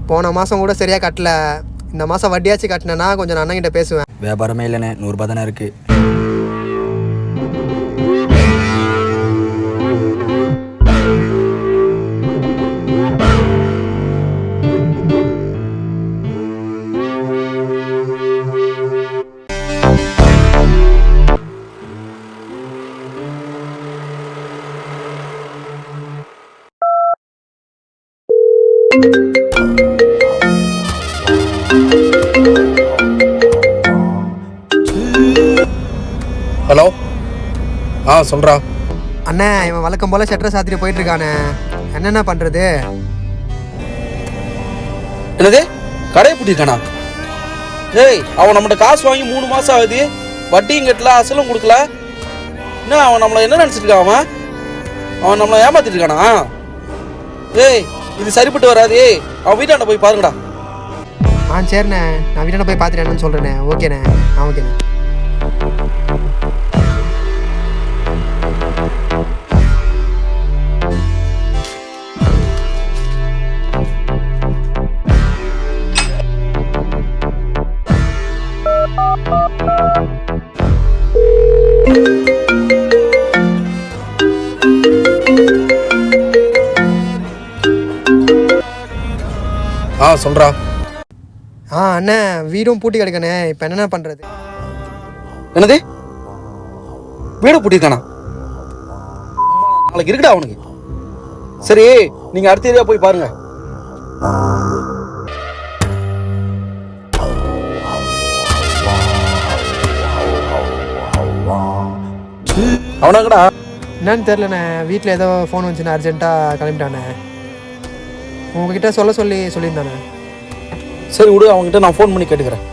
போன மாதம் கூட சரியாக கட்டல. இந்த மாதம் வட்டியாச்சு கட்டினேன்னா கொஞ்சம் நான் அண்ணங்கிட்ட பேசுவேன். வியாபாரமே இல்லைண்ணே, 100 ரூபா தானே இருக்குது. ஹலோ, சொல்கிறா அண்ணே. இவன் வழக்கம் போல் ஷட்டரை சாத்திட்டு போயிட்டுருக்கானே, என்னென்ன பண்ணுறது? என்னது, கடையை பூட்டிருக்கானா? ஏய், அவன் நம்மகிட்ட காசு வாங்கி 3 மாதம் ஆகுது, வட்டியும் கட்டல, அசலும் கொடுக்கல. என்ன அவன் நம்மளை என்ன நினச்சிட்டு இருக்கான்? அவன் நம்மளை ஏமாத்திட்டு இருக்கானா? ஏய், இது சரிப்பட்டு வராது. அவன் வீட்டாண்ட போய் பாருங்கடா. சரிண்ணே, நான் வீட்டாண்ட போய் பார்த்துட்டேன்னு சொல்கிறேண்ணே. ஓகேண்ணே. ஓகேண்ணே. சொல்கிறா. அண்ணே, வீடும் பூட்டி கிடக்கண்ணே. இப்போ என்னென்ன பண்ணுறது? என்னது, வீடு பூட்டிருக்கானா? நாளைக்கு இருக்குடா அவனுக்கு. சரி, நீங்கள் அடுத்த ஏரியா போய் பாருங்க. அவனாங்கடா என்னன்னு தெரிலண்ணே. வீட்டில் ஏதோ ஃபோன் வந்துச்சுண்ணே, அர்ஜென்ட்டாக கிளம்பிட்டானே. உங்ககிட்ட சொல்லியிருந்தானே. சரி விடு, அவங்ககிட்ட நான் ஃபோன் பண்ணி கேட்டுக்கிறேன்.